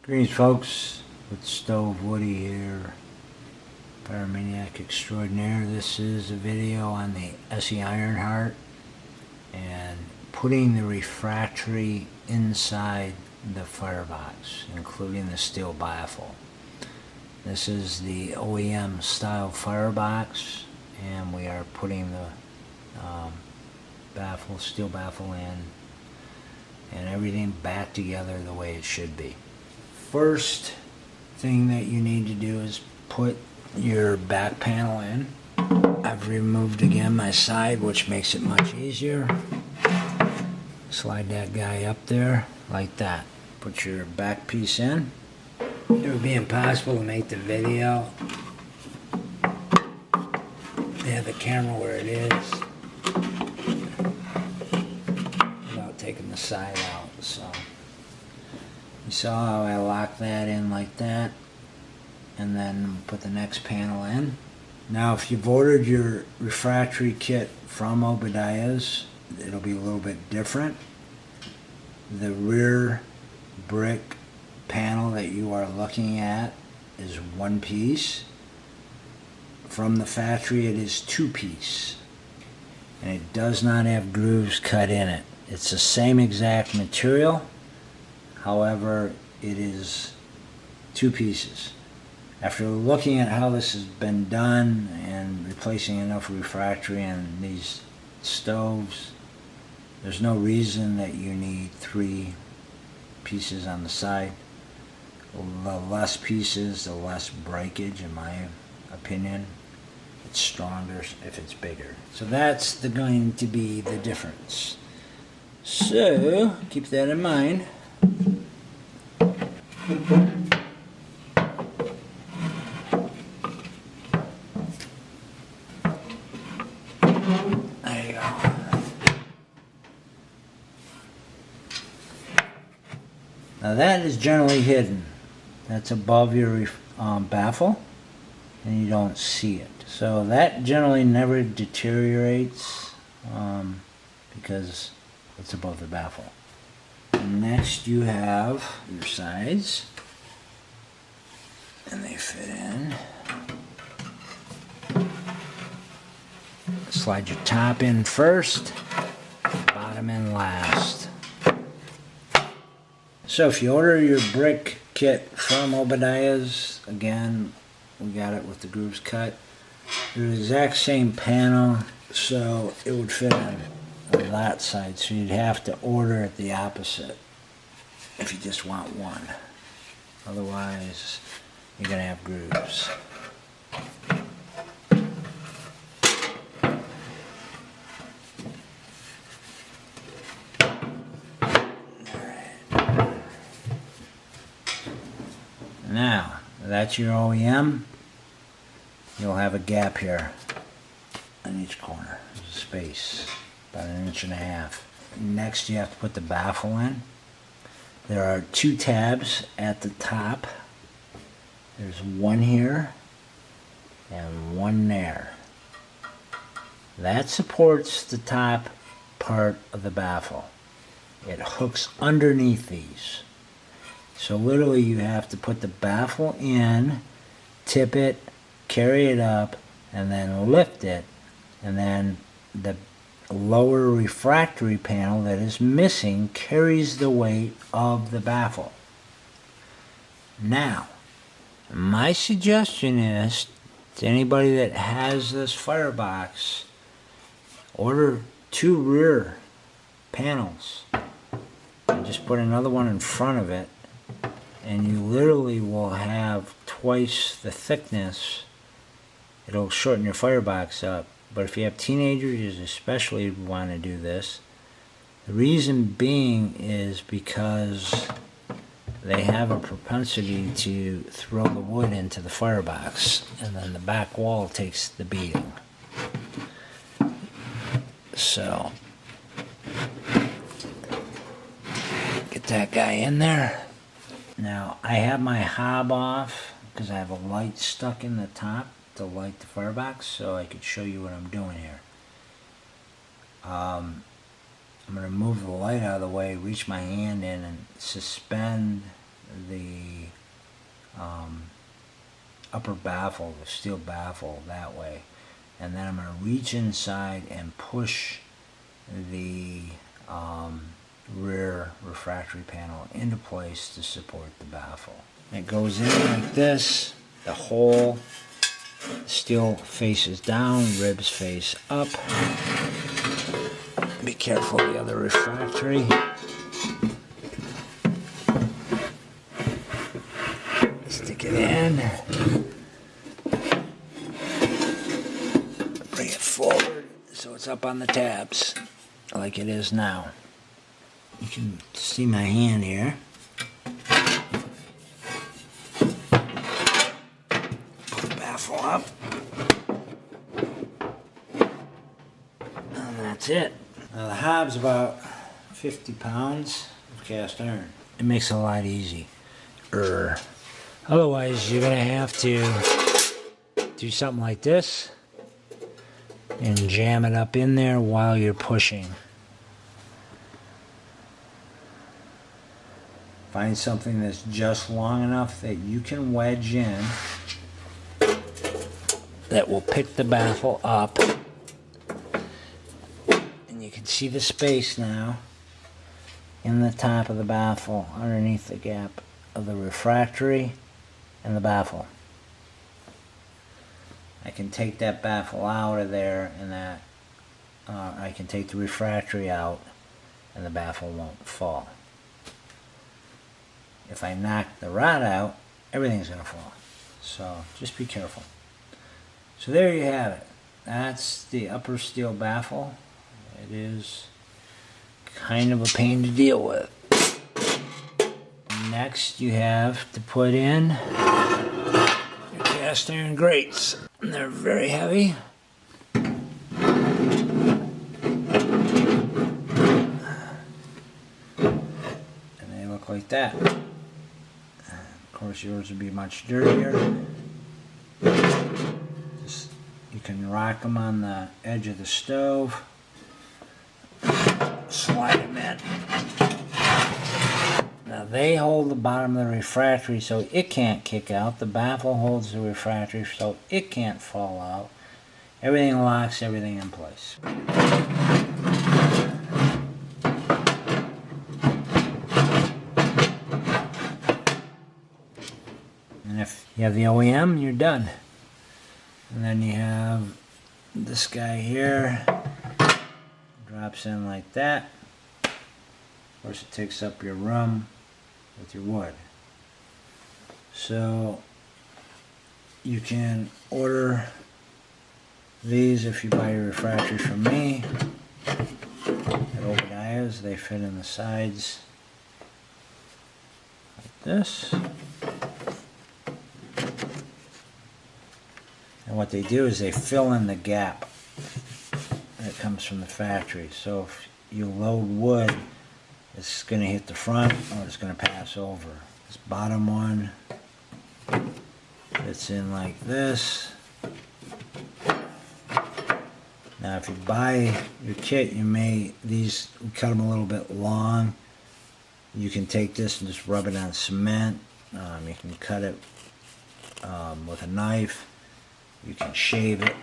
Greetings, folks. With Stove Woody here, Pyromaniac Extraordinaire. This is a video on the Esse Ironheart and putting the refractory inside the firebox, including the steel baffle. This is the OEM style firebox, and we are putting the steel baffle in, and everything back together the way it should be. First thing that you need to do is put your back panel in. I've removed again my side, which makes it much easier. Slide that guy up there like that. Put your back piece in. It would be impossible to make the video. They have the camera where it is without taking the side out, so. You saw how I locked that in like that, and then put the next panel in. Now if you've ordered your refractory kit from Obadiah's, it'll be a little bit different. The rear brick panel that you are looking at is one piece. From the factory it is two piece, and it does not have grooves cut in it. It's the same exact material. However, it is two pieces. After looking at how this has been done and replacing enough refractory in these stoves, there's no reason that you need three pieces on the side. The less pieces, the less breakage, in my opinion. It's stronger if it's bigger. So that's going to be the difference. So, keep that in mind. There you go. Now that is generally hidden. That's above your baffle, and you don't see it. So that generally never deteriorates because it's above the baffle. Next you have your sides, and they fit in. Slide your top in first, bottom in last. So if you order your brick kit from Obadiah's, again, we got it with the grooves cut. They're the exact same panel, so it would fit on that side, so you'd have to order it the opposite if you just want one. Otherwise, you're going to have grooves. Alright. Now, that's your OEM. You'll have a gap here on each corner. There's a space. About 1.5 inches. Next you have to put the baffle in. There are two tabs at the top. There's one here and one there. That supports the top part of the baffle. It hooks underneath these. So literally you have to put the baffle in, tip it, carry it up, and then lift it, and then the lower refractory panel that is missing carries the weight of the baffle. Now, my suggestion is to anybody that has this firebox, order two rear panels and just put another one in front of it, and you literally will have twice the thickness. It'll shorten your firebox up. But if you have teenagers, you especially want to do this. The reason being is because they have a propensity to throw the wood into the firebox, and then the back wall takes the beating. So, get that guy in there. Now, I have my hob off because I have a light stuck in the top to light the firebox, so I could show you what I'm doing here. I'm going to move the light out of the way, reach my hand in, and suspend the upper baffle, the steel baffle, that way. And then I'm going to reach inside and push the rear refractory panel into place to support the baffle. It goes in like this. The whole steel faces down, ribs face up. Be careful of the other refractory. Stick it in. Bring it forward so it's up on the tabs like it is now. You can see my hand here. Put the baffle up. And that's it. Now the hob's about 50 pounds of cast iron. It makes it a lot easier. Otherwise you're going to have to do something like this and jam it up in there while you're pushing. Find something that's just long enough that you can wedge in that will pick the baffle up. And you can see the space now in the top of the baffle underneath the gap of the refractory and the baffle. I can take that baffle out of there, and that I can take the refractory out and the baffle won't fall. If I knock the rod out, everything's going to fall. So just be careful. So there you have it. That's the upper steel baffle. It is kind of a pain to deal with. Next you have to put in your cast iron grates. They're very heavy. And they look like that. Of course yours would be much dirtier. You can rock them on the edge of the stove. Slide them in. Now they hold the bottom of the refractory so it can't kick out. The baffle holds the refractory so it can't fall out. Everything locks everything in place. And if you have the OEM, you're done. And then you have this guy here. Drops in like that. Of course it takes up your room with your wood. So you can order these if you buy your refractory from me at Obadiah's. They fit in the sides like this. And what they do is they fill in the gap that comes from the factory. So if you load wood, it's going to hit the front or it's going to pass over. This bottom one fits in like this. Now if you buy your kit, we cut them a little bit long. You can take this and just rub it on cement. You can cut it with a knife. You can shave it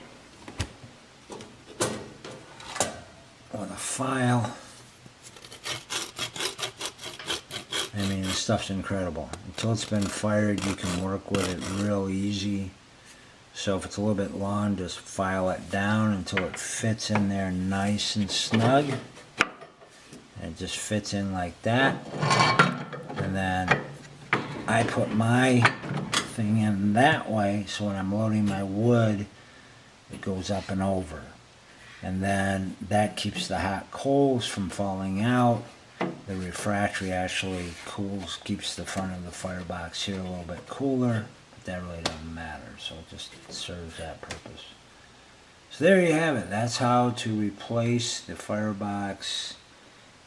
with a file. I mean, this stuff's incredible. Until it's been fired, you can work with it real easy. So if it's a little bit long, just file it down until it fits in there nice and snug. And it just fits in like that. And then I put my thing in that way, so when I'm loading my wood, it goes up and over. And then that keeps the hot coals from falling out. The refractory actually keeps the front of the firebox here a little bit cooler, but that really doesn't matter, so it just serves that purpose. So there you have it. That's how to replace the firebox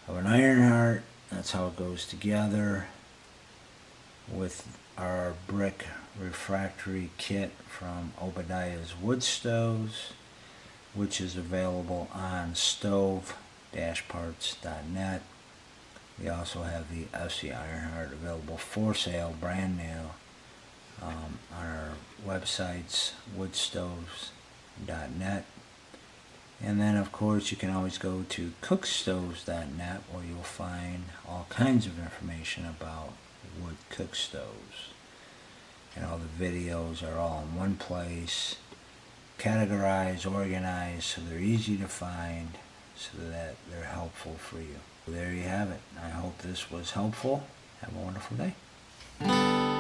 of an Ironheart. That's how it goes together with our brick refractory kit from Obadiah's Wood Stoves, which is available on stove-parts.net. We also have the Esse Ironheart available for sale, brand new, on our websites, woodstoves.net. And then, of course, you can always go to cookstoves.net, where you'll find all kinds of information about wood cook stoves. And all the videos are all in one place, categorized, organized, so they're easy to find, so that they're helpful for you. There you have it. I hope this was helpful. Have a wonderful day.